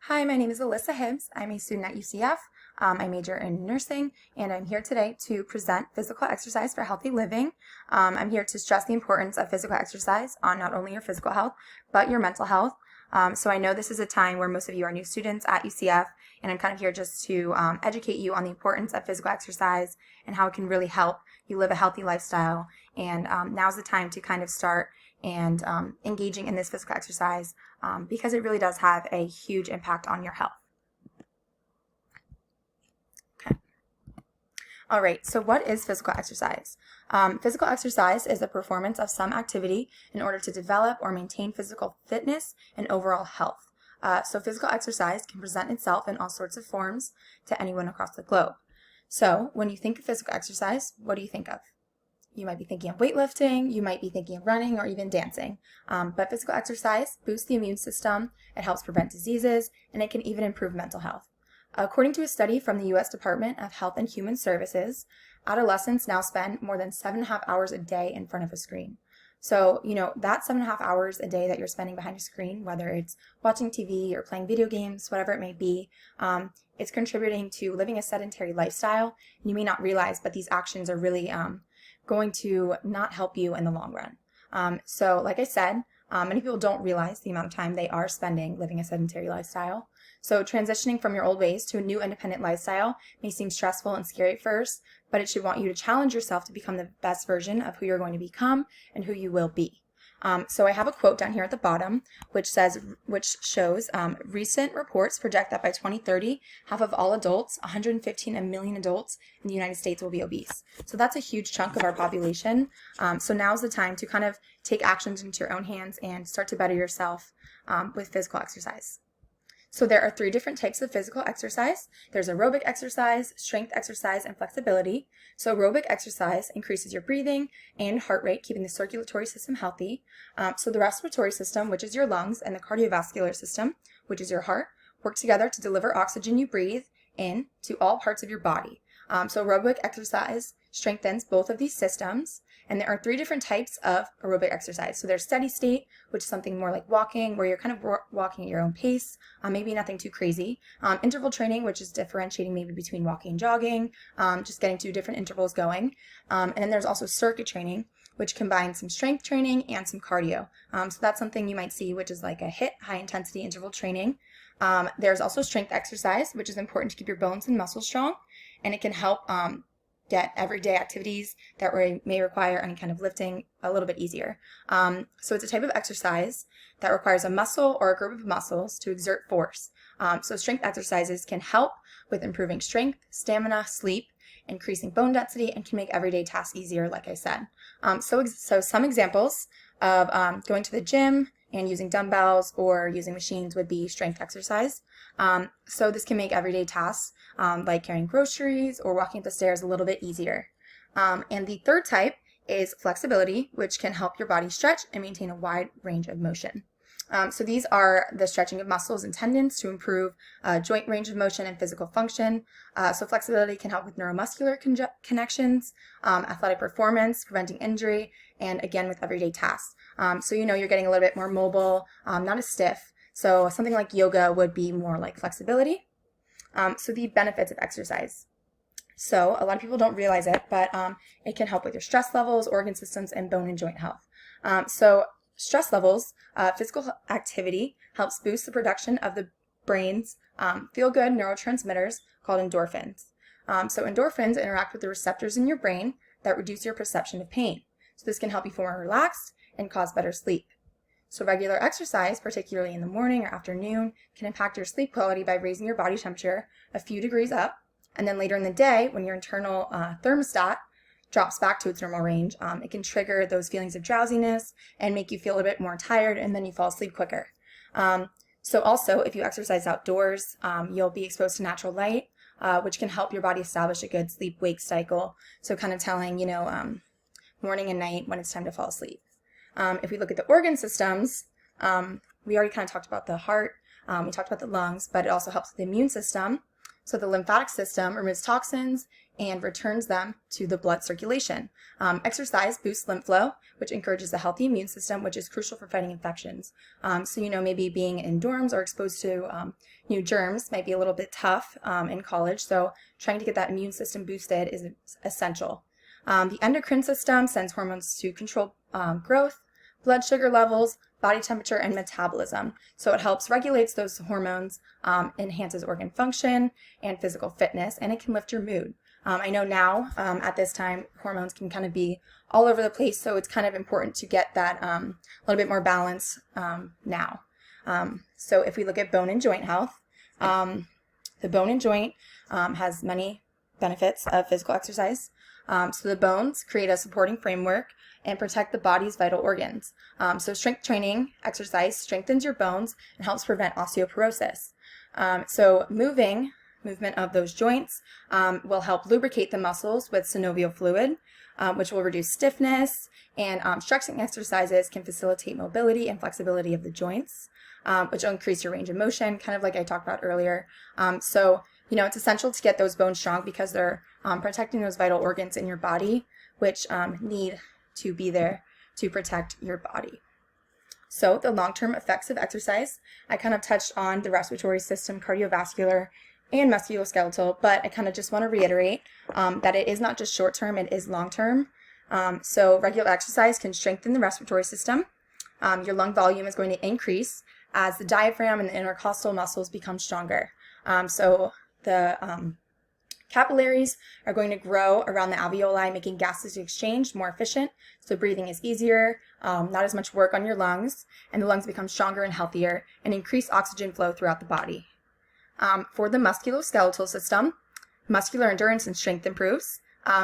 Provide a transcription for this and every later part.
Hi, my name is Alyssa Hibbs. I'm a student at UCF. I major in nursing, and I'm here today to present physical exercise for healthy living. I'm here to stress the importance of physical exercise on not only your physical health, but your mental health. So I know this is a time where most of you are new students at UCF, and I'm kind of here just to educate you on the importance of physical exercise and how it can really help you live a healthy lifestyle. And now's the time to kind of start and engaging in this physical exercise because it really does have a huge impact on your health. Okay. All right, so what is physical exercise? Physical exercise is the performance of some activity in order to develop or maintain physical fitness and overall health. So physical exercise can present itself in all sorts of forms to anyone across the globe. So when you think of physical exercise, what do you think of? You might be thinking of weightlifting, you might be thinking of running, or even dancing. But physical exercise boosts the immune system, it helps prevent diseases, and it can even improve mental health. According to a study from the U.S. Department of Health and Human Services, adolescents now spend more than 7.5 hours a day in front of a screen. So, that 7.5 hours a day that you're spending behind a screen, whether it's watching TV or playing video games, whatever it may be, it's contributing to living a sedentary lifestyle. And you may not realize, but these actions are really going to not help you in the long run. So like I said, many people don't realize the amount of time they are spending living a sedentary lifestyle. So transitioning from your old ways to a new independent lifestyle may seem stressful and scary at first, but it should want you to challenge yourself to become the best version of who you're going to become and who you will be. So I have a quote down here at the bottom, which shows recent reports project that by 2030, half of all adults, 115 million adults in the United States will be obese. So that's a huge chunk of our population. So now's the time to kind of take actions into your own hands and start to better yourself with physical exercise. So there are 3 different types of physical exercise. There's aerobic exercise, strength exercise, and flexibility. So aerobic exercise increases your breathing and heart rate, keeping the circulatory system healthy. So the respiratory system, which is your lungs, and the cardiovascular system, which is your heart, work together to deliver oxygen you breathe in to all parts of your body. So aerobic exercise strengthens both of these systems. And there are 3 different types of aerobic exercise. So there's steady state, which is something more like walking, where you're kind of walking at your own pace, maybe nothing too crazy. Interval training, which is differentiating maybe between walking and jogging, just getting 2 different intervals going. And then there's also circuit training, which combines some strength training and some cardio. So that's something you might see, which is like a HIIT, high intensity interval training. There's also strength exercise, which is important to keep your bones and muscles strong, and it can help get everyday activities that may require any kind of lifting a little bit easier. So it's a type of exercise that requires a muscle or a group of muscles to exert force. So strength exercises can help with improving strength, stamina, sleep, increasing bone density, and can make everyday tasks easier, like I said. So some examples of going to the gym and using dumbbells or using machines would be strength exercise. So this can make everyday tasks like carrying groceries or walking up the stairs a little bit easier. And the third type is flexibility, which can help your body stretch and maintain a wide range of motion. So these are the stretching of muscles and tendons to improve joint range of motion and physical function. So flexibility can help with neuromuscular connections, athletic performance, preventing injury, and again with everyday tasks. So you're getting a little bit more mobile, not as stiff. So something like yoga would be more like flexibility. So the benefits of exercise. So a lot of people don't realize it, but it can help with your stress levels, organ systems, and bone and joint health. So stress levels, physical activity helps boost the production of the brain's feel-good neurotransmitters called endorphins. So endorphins interact with the receptors in your brain that reduce your perception of pain. So this can help you feel more relaxed and cause better sleep. So regular exercise, particularly in the morning or afternoon, can impact your sleep quality by raising your body temperature a few degrees up. And then later in the day, when your internal thermostat drops back to its normal range, it can trigger those feelings of drowsiness and make you feel a bit more tired, and then you fall asleep quicker. So also, if you exercise outdoors, you'll be exposed to natural light, which can help your body establish a good sleep-wake cycle. So kind of telling, morning and night when it's time to fall asleep. If we look at the organ systems, we already kind of talked about the heart, we talked about the lungs, but it also helps with the immune system. So the lymphatic system removes toxins and returns them to the blood circulation. Exercise boosts lymph flow, which encourages a healthy immune system, which is crucial for fighting infections. So, maybe being in dorms or exposed to new germs might be a little bit tough in college. So trying to get that immune system boosted is essential. The endocrine system sends hormones to control growth, blood sugar levels, body temperature, and metabolism. So it helps regulates those hormones, enhances organ function and physical fitness, and it can lift your mood. I know now at this time hormones can kind of be all over the place, so it's kind of important to get that a little bit more balance now. So if we look at bone and joint health, the bone and joint has many benefits of physical exercise. So the bones create a supporting framework and protect the body's vital organs. So strength training exercise strengthens your bones and helps prevent osteoporosis. So movement of those joints will help lubricate the muscles with synovial fluid, which will reduce stiffness, and stretching exercises can facilitate mobility and flexibility of the joints, which will increase your range of motion, kind of like I talked about earlier. So it's essential to get those bones strong because they're protecting those vital organs in your body, which need to be there to protect your body. So the long-term effects of exercise, I kind of touched on the respiratory system, cardiovascular, and musculoskeletal, but I kind of just want to reiterate that it is not just short-term, it is long-term. So regular exercise can strengthen the respiratory system. Your lung volume is going to increase as the diaphragm and the intercostal muscles become stronger. So the capillaries are going to grow around the alveoli, making gases exchange more efficient. So breathing is easier, not as much work on your lungs, and the lungs become stronger and healthier and increase oxygen flow throughout the body. For the musculoskeletal system, muscular endurance and strength improves.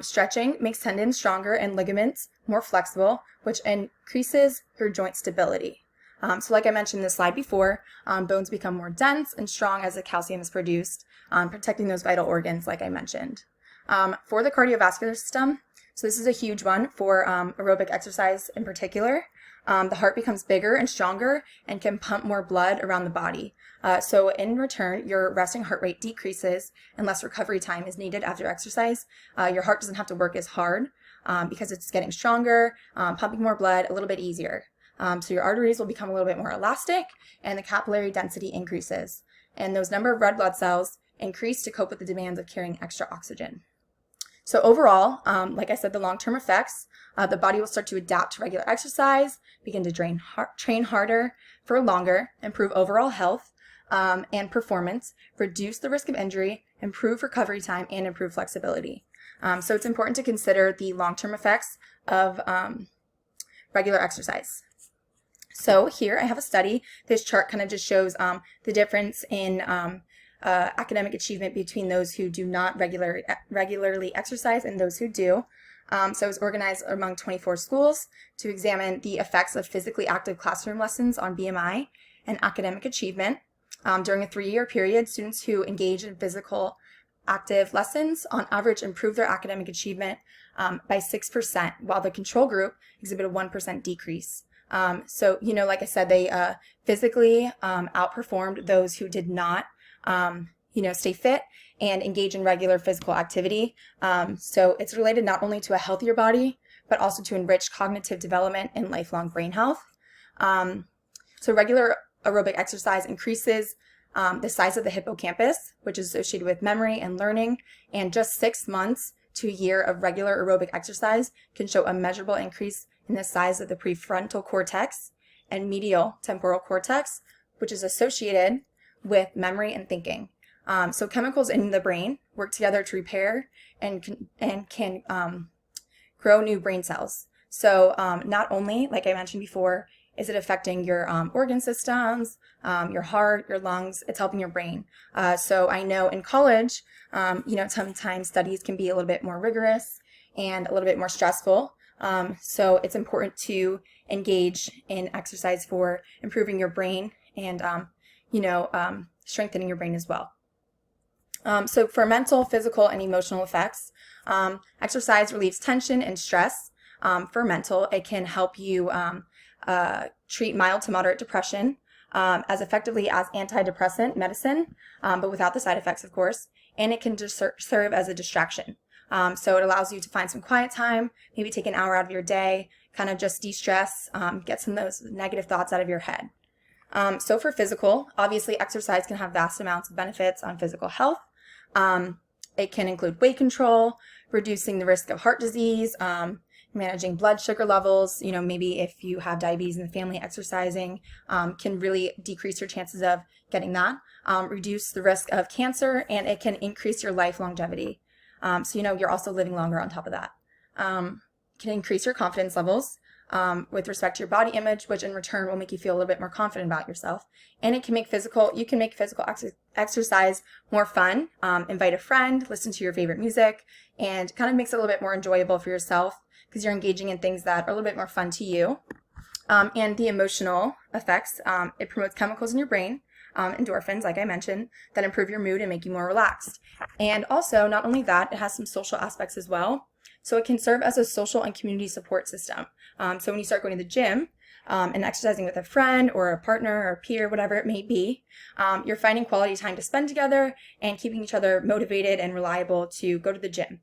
Stretching makes tendons stronger and ligaments more flexible, which increases your joint stability. So like I mentioned in the slide before, bones become more dense and strong as the calcium is produced, protecting those vital organs like I mentioned. For the cardiovascular system, so this is a huge one for aerobic exercise in particular. The heart becomes bigger and stronger and can pump more blood around the body. So in return, your resting heart rate decreases and less recovery time is needed after exercise. Your heart doesn't have to work as hard because it's getting stronger, pumping more blood a little bit easier. So your arteries will become a little bit more elastic and the capillary density increases. And those number of red blood cells increase to cope with the demands of carrying extra oxygen. So overall, like I said, the long-term effects, the body will start to adapt to regular exercise, begin to train harder for longer, improve overall health and performance, reduce the risk of injury, improve recovery time, and improve flexibility. So it's important to consider the long-term effects of regular exercise. So here I have a study. This chart kind of just shows the difference in academic achievement between those who do not regularly exercise and those who do. So it was organized among 24 schools to examine the effects of physically active classroom lessons on BMI and academic achievement. During a 3-year period, students who engaged in physical active lessons on average improved their academic achievement by 6%, while the control group exhibited a 1% decrease. So, like I said, they physically outperformed those who did not stay fit and engage in regular physical activity. So it's related not only to a healthier body, but also to enrich cognitive development and lifelong brain health. So regular aerobic exercise increases the size of the hippocampus, which is associated with memory and learning, and just 6 months to a year of regular aerobic exercise can show a measurable increase in the size of the prefrontal cortex and medial temporal cortex, which is associated with memory and thinking. So chemicals in the brain work together to repair and can grow new brain cells. So not only, like I mentioned before, is it affecting your organ systems, your heart, your lungs, it's helping your brain. So I know in college, sometimes studies can be a little bit more rigorous and a little bit more stressful. So it's important to engage in exercise for improving your brain and, strengthening your brain as well. So for mental, physical, and emotional effects, exercise relieves tension and stress. For mental, it can help you treat mild to moderate depression, as effectively as antidepressant medicine, but without the side effects, of course. And it can just serve as a distraction. So it allows you to find some quiet time, maybe take an hour out of your day, kind of just de-stress, get some of those negative thoughts out of your head. So for physical, obviously exercise can have vast amounts of benefits on physical health. It can include weight control, reducing the risk of heart disease, managing blood sugar levels. Maybe if you have diabetes in the family, exercising can really decrease your chances of getting that, reduce the risk of cancer, and it can increase your life longevity. So you're also living longer on top of that. Can increase your confidence levels with respect to your body image, which in return will make you feel a little bit more confident about yourself. And you can make physical exercise more fun. Invite a friend, listen to your favorite music, and kind of makes it a little bit more enjoyable for yourself because you're engaging in things that are a little bit more fun to you. And the emotional effects, it promotes chemicals in your brain, endorphins, like I mentioned, that improve your mood and make you more relaxed. And also, not only that, it has some social aspects as well. So it can serve as a social and community support system. So when you start going to the gym and exercising with a friend or a partner or a peer, whatever it may be, you're finding quality time to spend together and keeping each other motivated and reliable to go to the gym.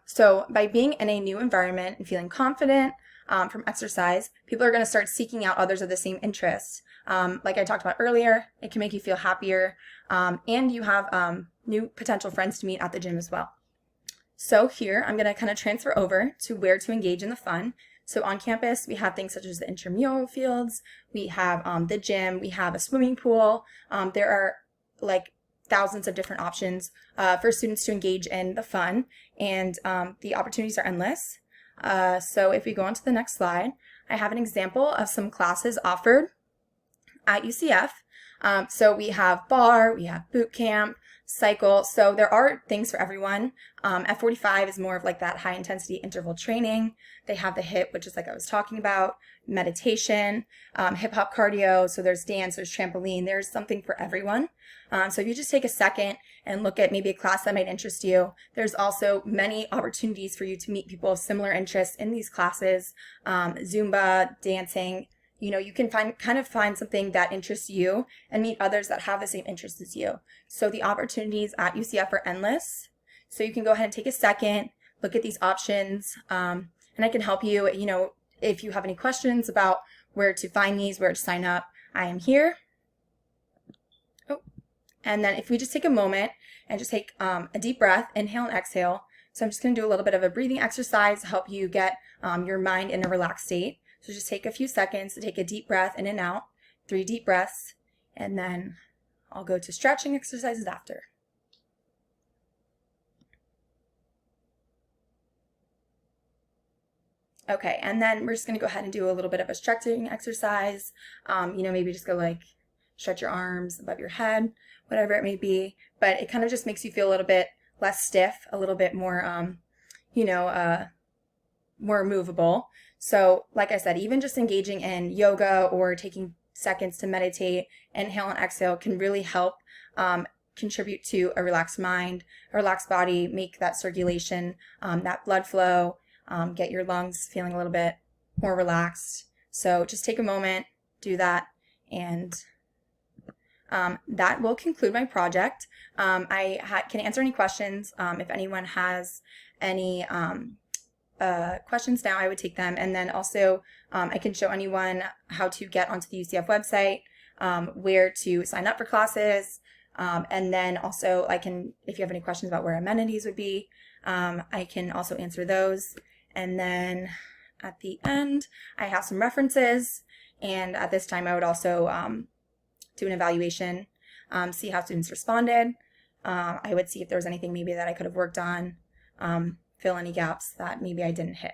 So by being in a new environment and feeling confident from exercise, people are going to start seeking out others of the same interests. Like I talked about earlier, it can make you feel happier, and you have new potential friends to meet at the gym as well. So here, I'm going to kind of transfer over to where to engage in the fun. So on campus, we have things such as the intramural fields, we have the gym, we have a swimming pool. There are like thousands of different options for students to engage in the fun, and the opportunities are endless. So if we go on to the next slide, I have an example of some classes offered at UCF. So we have bar, we have boot camp, cycle. So there are things for everyone. F45 is more of like that high intensity interval training. They have the HIIT, which is like I was talking about, meditation, hip hop cardio. So there's dance, there's trampoline, there's something for everyone. So if you just take a second and look at maybe a class that might interest you, there's also many opportunities for you to meet people of similar interests in these classes, Zumba, dancing. You can find something that interests you and meet others that have the same interests as you. So the opportunities at UCF are endless. So you can go ahead and take a second, look at these options, and I can help you, if you have any questions about where to find these, where to sign up, I am here. Oh, and then if we just take a moment and just take a deep breath, inhale and exhale. So I'm just going to do a little bit of a breathing exercise to help you get your mind in a relaxed state. So just take a few seconds to take a deep breath in and out, 3 deep breaths, and then I'll go to stretching exercises after. Okay, and then we're just going to go ahead and do a little bit of a stretching exercise. Maybe just go like stretch your arms above your head, whatever it may be. But it kind of just makes you feel a little bit less stiff, a little bit more, more movable. So like I said, even just engaging in yoga or taking seconds to meditate, inhale and exhale can really help contribute to a relaxed mind, a relaxed body, make that circulation, that blood flow, get your lungs feeling a little bit more relaxed. So just take a moment, do that, and that will conclude my project. I can answer any questions. If anyone has any questions now, I would take them. And then also I can show anyone how to get onto the UCF website, where to sign up for classes. And then also if you have any questions about where amenities would be, I can also answer those. And then at the end, I have some references. And at this time, I would also do an evaluation, see how students responded. I would see if there was anything maybe that I could have worked on, fill any gaps that maybe I didn't hit.